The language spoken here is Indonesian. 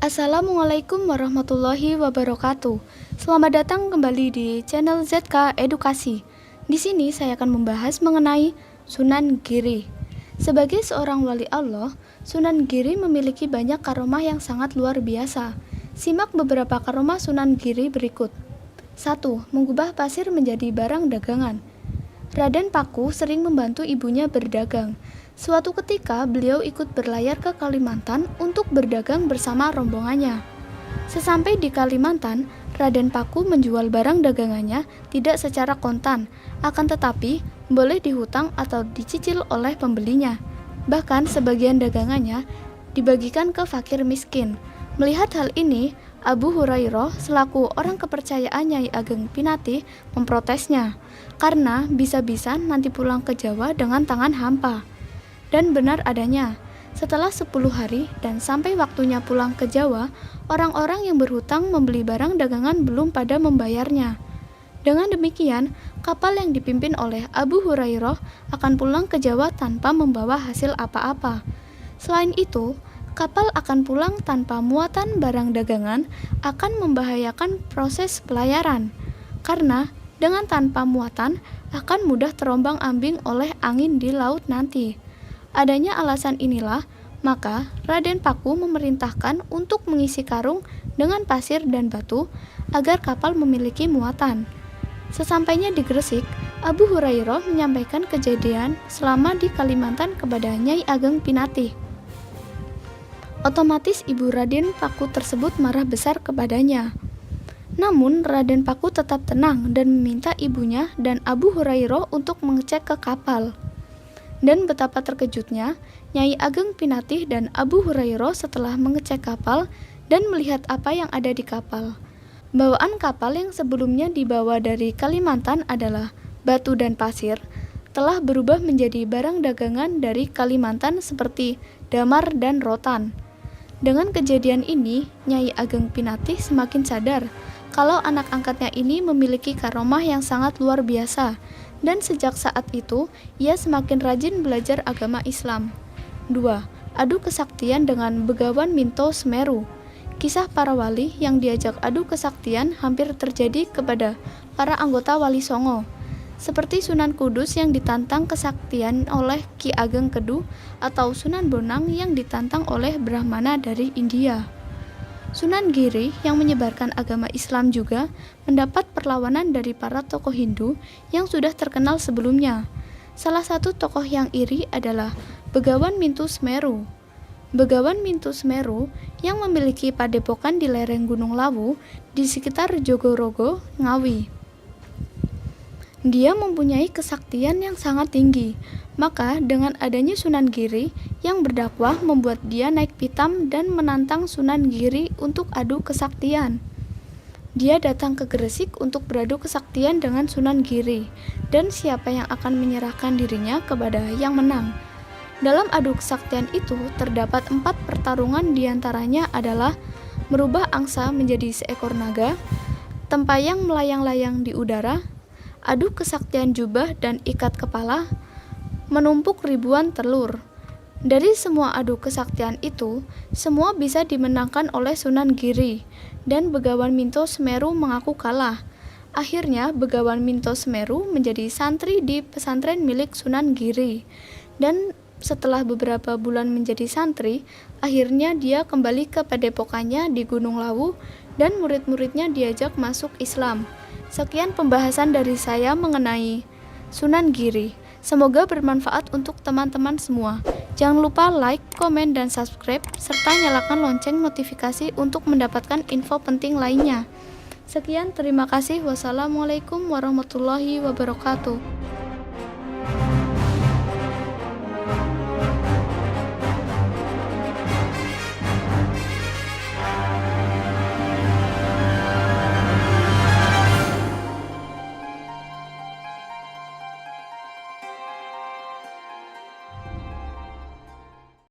Assalamualaikum warahmatullahi wabarakatuh. Selamat datang kembali di channel ZK Edukasi. Di sini saya akan membahas mengenai Sunan Giri. Sebagai seorang wali Allah, Sunan Giri memiliki banyak karomah yang sangat luar biasa. Simak beberapa karomah Sunan Giri berikut. 1. Mengubah pasir menjadi barang dagangan. Raden Paku sering membantu ibunya berdagang. Suatu ketika beliau ikut berlayar ke Kalimantan untuk berdagang bersama rombongannya. Sesampai di Kalimantan, Raden Paku menjual barang dagangannya tidak secara kontan, akan tetapi boleh dihutang atau dicicil oleh pembelinya. Bahkan sebagian dagangannya dibagikan ke fakir miskin. Melihat hal ini, Abu Hurairah selaku orang kepercayaan Nyai Ageng Pinatih memprotesnya, karena bisa-bisa nanti pulang ke Jawa dengan tangan hampa. Dan benar adanya, setelah 10 hari dan sampai waktunya pulang ke Jawa, orang-orang yang berhutang membeli barang dagangan belum pada membayarnya. Dengan demikian, kapal yang dipimpin oleh Abu Hurairah akan pulang ke Jawa tanpa membawa hasil apa-apa. Selain itu, kapal akan pulang tanpa muatan barang dagangan akan membahayakan proses pelayaran, karena dengan tanpa muatan akan mudah terombang-ambing oleh angin di laut nanti. Adanya alasan inilah, maka Raden Paku memerintahkan untuk mengisi karung dengan pasir dan batu agar kapal memiliki muatan. Sesampainya di Gresik, Abu Hurairah menyampaikan kejadian selama di Kalimantan kepada Nyai Ageng Pinatih. Otomatis ibu Raden Paku tersebut marah besar kepadanya. Namun Raden Paku tetap tenang dan meminta ibunya dan Abu Hurairah untuk mengecek ke kapal. Dan betapa terkejutnya Nyai Ageng Pinatih dan Abu Hurairah setelah mengecek kapal dan melihat apa yang ada di kapal. Bawaan kapal yang sebelumnya dibawa dari Kalimantan adalah batu dan pasir, telah berubah menjadi barang dagangan dari Kalimantan seperti damar dan rotan. Dengan kejadian ini, Nyai Ageng Pinatih semakin sadar kalau anak angkatnya ini memiliki karomah yang sangat luar biasa. Dan sejak saat itu, ia semakin rajin belajar agama Islam. 2. Adu kesaktian dengan Begawan Minto Semeru. Kisah para wali yang diajak adu kesaktian hampir terjadi kepada para anggota Wali Songo. Seperti Sunan Kudus yang ditantang kesaktian oleh Ki Ageng Kedu atau Sunan Bonang yang ditantang oleh Brahmana dari India. Sunan Giri yang menyebarkan agama Islam juga mendapat perlawanan dari para tokoh Hindu yang sudah terkenal sebelumnya. Salah satu tokoh yang iri adalah Begawan Minto Semeru. Begawan Minto Semeru yang memiliki padepokan di lereng Gunung Lawu di sekitar Jogorogo, Ngawi. Dia mempunyai kesaktian yang sangat tinggi. Maka dengan adanya Sunan Giri yang berdakwah membuat dia naik pitam dan menantang Sunan Giri untuk adu kesaktian. Dia datang ke Gresik untuk beradu kesaktian dengan Sunan Giri, dan siapa yang akan menyerahkan dirinya kepada yang menang. Dalam adu kesaktian itu terdapat 4 pertarungan, diantaranya adalah merubah angsa menjadi seekor naga, tempayang melayang-layang di udara, adu kesaktian jubah dan ikat kepala, menumpuk ribuan telur. Dari semua adu kesaktian itu, semua bisa dimenangkan oleh Sunan Giri, dan Begawan Minto Semeru mengaku kalah. Akhirnya Begawan Minto Semeru menjadi santri di pesantren milik Sunan Giri, dan setelah beberapa bulan menjadi santri, akhirnya dia kembali ke padepokannya di Gunung Lawu dan murid-muridnya diajak masuk Islam. Sekian pembahasan dari saya mengenai Sunan Giri. Semoga bermanfaat untuk teman-teman semua. Jangan lupa like, komen, dan subscribe, serta nyalakan lonceng notifikasi untuk mendapatkan info penting lainnya. Sekian, terima kasih. Wassalamualaikum warahmatullahi wabarakatuh.